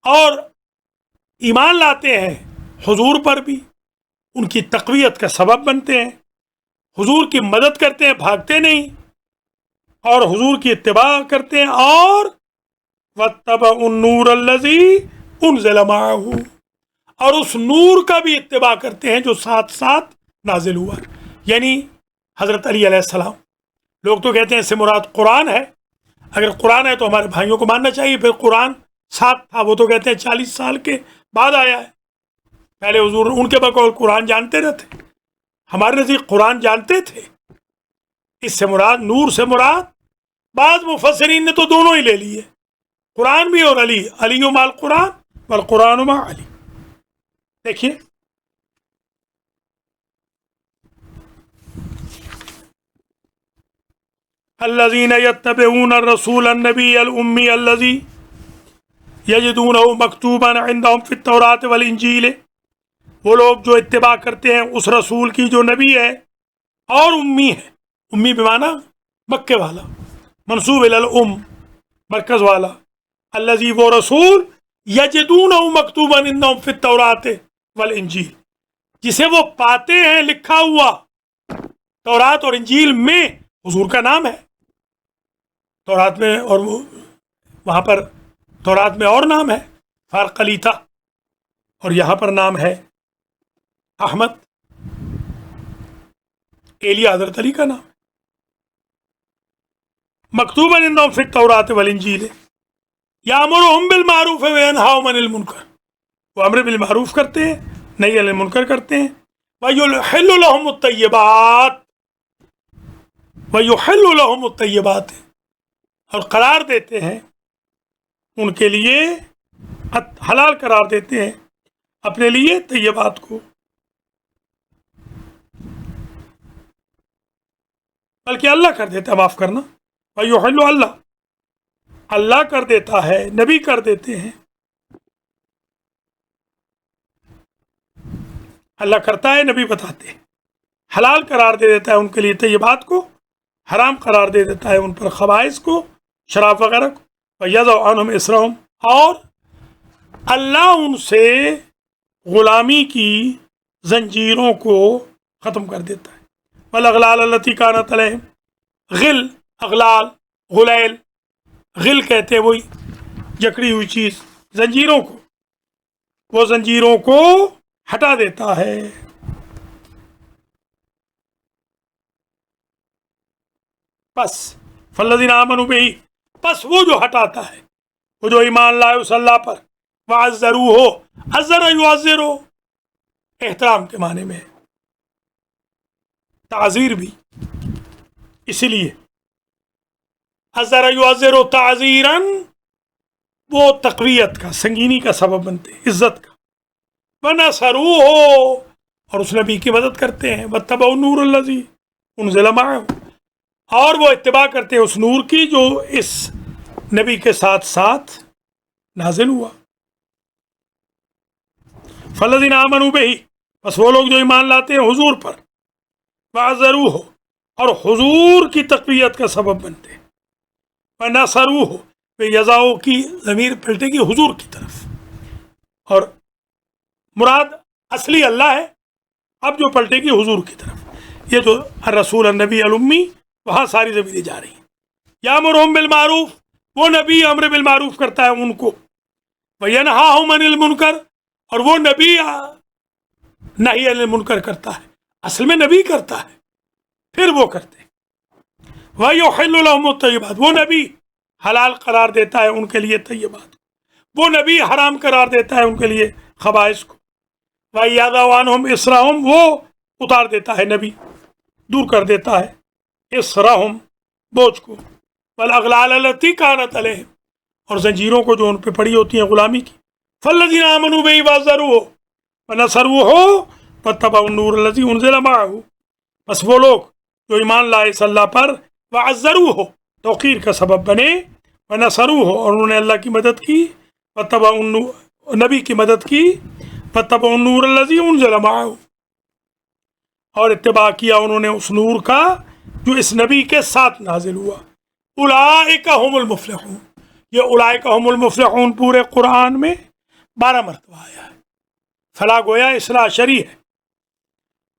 اور ایمان لاتے ہیں حضور پر بھی، ان کی تقویت کا سبب بنتے ہیں، حضور کی مدد کرتے ہیں، بھاگتے نہیں، اور حضور کی اتباع کرتے ہیں، اور وَاتَّبَعُوا النُّورَ الَّذِي أُنزِلَ مَعَهُ، اور اس نور کا بھی اتباع کرتے ہیں جو ساتھ ساتھ نازل ہوا، یعنی حضرت علی علیہ السلام. لوگ تو کہتے ہیں اس سے مراد قرآن ہے. اگر قرآن ہے تو ہمارے بھائیوں کو ماننا چاہیے، پھر قرآن ساتھ تھا، وہ تو کہتے ہیں 40 سال کے بعد آیا ہے. پہلے حضور ان کے بقول قرآن جانتے نہ تھے، ہمارے نزدیک قرآن جانتے تھے. اس سے مراد، نور سے مراد، بعض مفسرین نے تو دونوں ہی لے لیے، قرآن بھی اور علی، علی مع القرآن والقرآن مع علی. دیکھیے الذین یتبعون الرسول النبی الامی الذی یجدونہ مکتوبا عندہم فی التوراۃ والانجیل، وہ لوگ جو اتباع کرتے ہیں اس رسول کی جو نبی ہے اور امی ہے. امی بمعنی مکے والا، منسوب الی الام، مرکز والا. الذی، وہ رسول، یجدونہ مکتوبا عندہم فی التوراۃ والانجیل، جسے وہ پاتے ہیں لکھا ہوا تورات اور انجیل میں. حضور کا نام ہے تورات میں، اور وہاں پر تورات میں اور نام ہے فارق علی تھا، اور یہاں پر نام ہے احمد. ایلیا حضرت علی کا نام. مکتوبا عندہم فی التوراۃ والانجیل یامرہم بالمعروف وینہاہم عن المنکر، وہ امر بالمعروف کرتے ہیں، نہی عن المنکر کرتے ہیں. ویحل لہم الطیبات، ویحل لہم الطیبات، اور قرار دیتے ہیں ان کے لیے، حلال قرار دیتے ہیں اپنے لیے طیبات کو. بلکہ اللہ کر دیتا ہے معاف کرنا. ویحل، اللہ کر دیتا ہے، نبی کر دیتے ہیں، اللہ کرتا ہے، نبی بتاتے ہیں. حلال قرار دے دیتا ہے ان کے لیے طیبات کو، حرام قرار دے دیتا ہے ان پر خبائث کو، شراب وغیرہ کو. وَيَضَعُ عَنْهُمْ إِصْرَهُمْ، اور اللہ ان سے غلامی کی زنجیروں کو ختم کر دیتا ہے. وَالْأَغْلَالَ الَّتِي كَانَتْ عَلَيْهِمْ، غل، اغلال، غلیل، غل کہتے ہیں وہی جکڑی ہوئی چیز، زنجیروں کو، وہ زنجیروں کو ہٹا دیتا ہے. بس فالذین آمنوا بہ، بس وہ جو ہٹاتا ہے، وہ جو ایمان لائے اس اللہ پر، وعزروہ، عزر یعزر، احترام کے معنی میں، تعزیر بھی، اسی لیے عزر یعزر تعزیراً، وہ تقویت کا، سنگینی کا سبب بنتے ہیں، عزت کا. ونصروہ، اور اس نبی کی مدد کرتے ہیں. واتبعوا النور الذی انزل معہ، اور وہ اتباع کرتے ہیں اس نور کی جو اس نبی کے ساتھ ساتھ نازل ہوا. فالذین آمنوا بہ، بس وہ لوگ جو ایمان لاتے ہیں حضور پر، وعزروہ، اور حضور کی تقویت کا سبب بنتے ہیں. ونصروہ، یضاؤ کی ضمیر پلٹے گی حضور کی طرف، اور مراد اصلی اللہ ہے، اب جو پلٹے گی حضور کی طرف. یہ جو الرسول النبی الامی، وہاں ساری ضمیریں جا رہی ہیں. یامرہم بالمعروف، وہ نبی امر بالمعروف کرتا ہے ان کو، وینہاہم عن المنکر، اور وہ نبی نہی عن المنکر کرتا ہے، اصل میں نبی کرتا ہے پھر وہ کرتے ہیں۔ وَيُحِلُّ لَهُمُ الطَّيِّبَاتِ، وہ نبی حلال قرار دیتا ہے ان کے لیے طیبات، وہ نبی حرام قرار دیتا ہے ان کے لیے خبائث کو۔ وَيَضَعُ عَنْهُمْ إِصْرَهُمْ، وہ اتار دیتا ہے نبی، دور کر دیتا ہے إِصْرَهُمْ بوجھ کو، وَالْأَغْلَالَ الَّتِي كَانَتْ عَلَيْهِمْ، اور زنجیروں کو جو ان پہ پڑی ہوتی ہیں غلامی کی۔ فَالَّذِينَ آمَنُوا بِهِ وَعَزَّرُوهُ وَنَصَرُوهُ وَاتَّبَعُوا النُّورَ الَّذِي أُنزِلَ مَعَهُ، بس وہ لوگ جو ایمان لائے اس اللہ پر، وَعَزَّرُوهُ توقیر کا سبب بنے، وَنَصَرُوهُ اور انہوں نے اللہ کی مدد کی، وَاتَّبَعُوا نبی کی مدد کی، وَاتَّبَعُوا النُّورَ الَّذِي أُنزِلَ مَعَهُ اور اتباع کیا انہوں نے اس نور کا جو اس نبی کے ساتھ نازل ہوا۔ اولئک هم المفلحون، یہ اولئک هم المفلحون پورے قرآن میں 12 مرتبہ آیا ہے، فلا گویا اصلاح شرعی ہے۔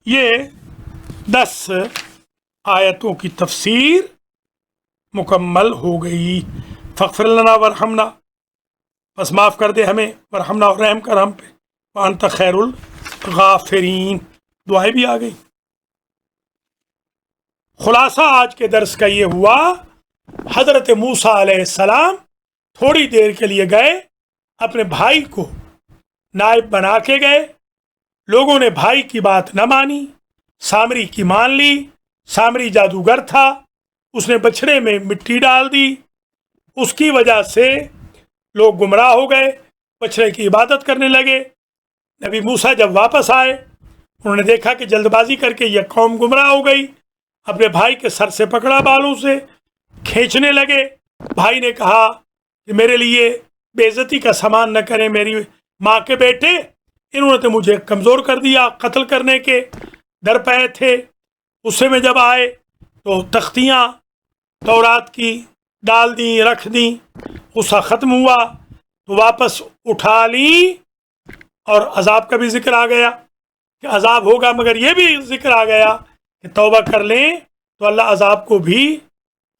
یہ 10 آیتوں کی تفسیر مکمل ہو گئی۔ فاغفر لنا ورحمنا، بس معاف کر دے ہمیں، ورحمنا اور رحم کر ہم پہ، وانت خیر الغافرین، دعائیں بھی آ گئی۔ خلاصہ آج کے درس کا یہ ہوا، حضرت موسیٰ علیہ السلام تھوڑی دیر کے لیے گئے، اپنے بھائی کو نائب بنا کے گئے، لوگوں نے بھائی کی بات نہ مانی، سامری کی مان لی، سامری جادوگر تھا، اس نے بچھڑے میں مٹی ڈال دی، اس کی وجہ سے لوگ گمراہ ہو گئے، بچھڑے کی عبادت کرنے لگے۔ نبی موسیٰ جب واپس آئے، انہوں نے دیکھا کہ جلد بازی کر کے یہ قوم گمراہ ہو گئی، اپنے بھائی کے سر سے پکڑا، بالوں سے کھینچنے لگے۔ بھائی نے کہا کہ میرے لیے بے عزتی کا سامان نہ کریں، میری ماں کے بیٹے، انہوں نے تو مجھے کمزور کر دیا، قتل کرنے کے در پے تھے۔ غصے میں جب آئے تو تختیاں تورات کی ڈال دیں، رکھ دیں، غصہ ختم ہوا تو واپس اٹھا لیں، اور عذاب کا بھی ذکر آ گیا کہ عذاب ہوگا، مگر یہ بھی ذکر آ گیا کہ توبہ کر لیں تو اللہ عذاب کو بھی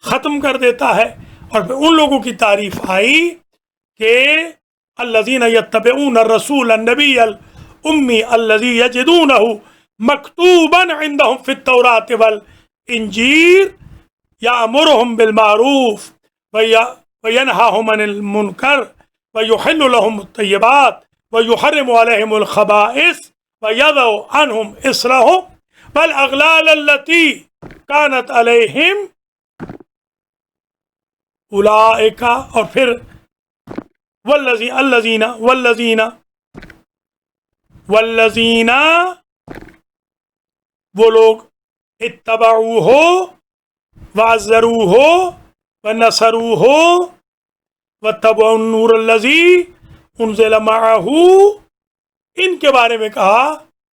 ختم کر دیتا ہے۔ اور پھر ان لوگوں کی تعریف آئی کہ الذین یتبعون الرسول النبی الامی الذی یجدونہ مکتوبا عندہم فی التوراۃ والانجیل یأمرہم بالمعروف وینہاہم عن المنکر ویحل لہم الطیبات ویحرم علیہم الخبائث ویضع عنہم اصرہم والاغلال التي كانت علیہم اولئک، اور پھر والذین وہ لوگ اتبعوہ وعزروہ ونصروہ واتبعوا النور الذی انزل معہ، ان کے بارے میں کہا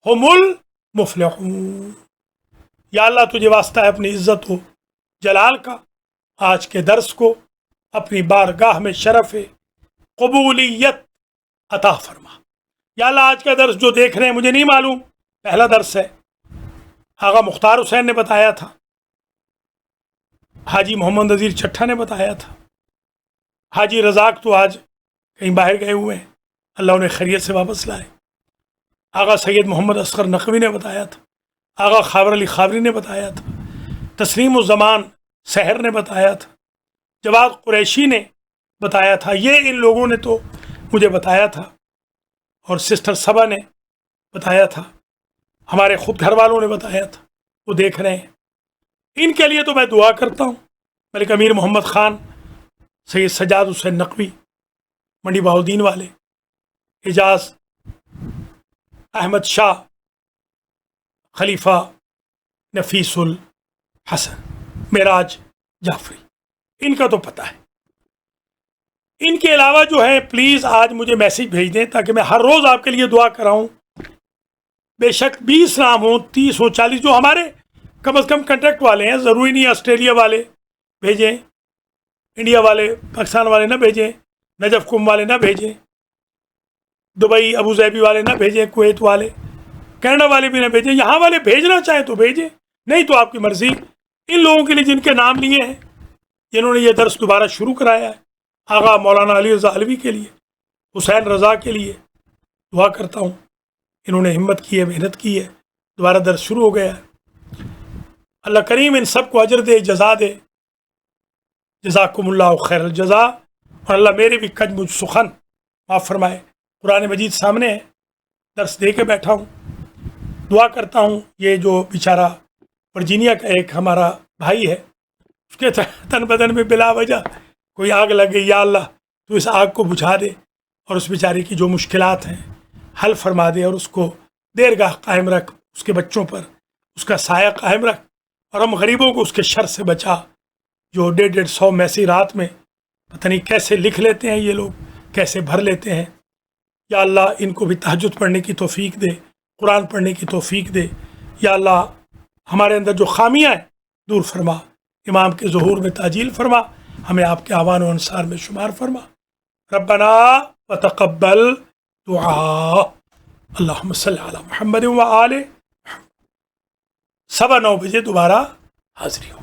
ہم المفلحون۔ یا اللہ تجھے واسطہ ہے اپنی عزت و جلال کا، آج کے درس کو اپنی بارگاہ میں شرف قبولیت عطا فرما۔ یا اللہ آج کا درس جو دیکھ رہے ہیں، مجھے نہیں معلوم، پہلا درس ہے، آغا مختار حسین نے بتایا تھا، حاجی محمد نذیر چٹھا نے بتایا تھا، حاجی رزاق تو آج کہیں باہر گئے ہوئے ہیں، اللہ انہیں خیریت سے واپس لائے، آغا سید محمد اصغر نقوی نے بتایا تھا، آغا خاور علی خاوری نے بتایا تھا، تسلیم الزمان سحر نے بتایا تھا، جواد قریشی نے بتایا تھا، یہ ان لوگوں نے تو مجھے بتایا تھا، اور سسٹر صبا نے بتایا تھا، ہمارے خود گھر والوں نے بتایا تھا، وہ دیکھ رہے ہیں۔ ان کے لیے تو میں دعا کرتا ہوں، ملک امیر محمد خان، سید سجاد حسین نقوی، منڈی بہاؤالدین والے، اعجاز احمد شاہ، خلیفہ نفیس الحسن، معراج جعفری، ان کا تو پتہ ہے۔ ان کے علاوہ جو ہے پلیز آج مجھے میسیج بھیج دیں تاکہ میں ہر روز آپ کے لیے دعا کراؤں۔ بے شک 20 نام ہوں، 30 ہوں، 40، جو ہمارے کم از کم کنٹیکٹ والے ہیں، ضروری نہیں آسٹریلیا والے بھیجیں، انڈیا والے، پاکستان والے نہ بھیجیں، نجف کم والے نہ بھیجیں، دبئی ابو ظہبی والے نہ بھیجیں، کویت والے، کینیڈا والے بھی نہ بھیجیں، یہاں والے بھیجنا چاہیں تو بھیجیں، نہیں تو آپ کی مرضی۔ ان لوگوں کے لیے جن کے نام لیے ہیں، جنہوں نے یہ درس دوبارہ شروع کرایا ہے، آغا مولانا علی رضا علوی کے لیے، حسین رضا کے لیے دعا کرتا ہوں. انہوں نے ہمت کی ہے، محنت کی ہے، دوبارہ درس شروع ہو گیا ہے. اللہ کریم ان سب کو اجر دے، جزا دے. جزاکم اللہ خیر الجزا. اور اللہ میرے بھی کج مجھ سخن معاف فرمائے. قرآن مجید سامنے ہے، درس دے کے بیٹھا ہوں. دعا کرتا ہوں یہ جو بیچارہ ورجینیا کا ایک ہمارا بھائی ہے، اس کے تن بدن میں بلا وجہ کوئی آگ لگ گئی، یا اللہ تو اس آگ کو بجھا دے اور اس بیچارے کی جو مشکلات ہیں حل فرما دے، اور اس کو دیرگاہ قائم رکھ، اس کے بچوں پر اس کا سایہ قائم رکھ، اور ہم غریبوں کو اس کے شر سے بچا جو 150 میسی رات میں پتہ نہیں کیسے لکھ لیتے ہیں یہ لوگ، کیسے بھر لیتے ہیں. یا اللہ ان کو بھی تہجد پڑھنے کی توفیق دے، قرآن پڑھنے کی توفیق دے. یا اللہ ہمارے اندر جو خامیاں ہیں دور فرما، امام کے ظہور میں تعجیل فرما، ہمیں آپ کے اعوان و انصار میں شمار فرما. ربنا وتقبل دعا. اللہم صلی علی محمد و آلہ. 9:15 بجے دوبارہ حاضری ہو.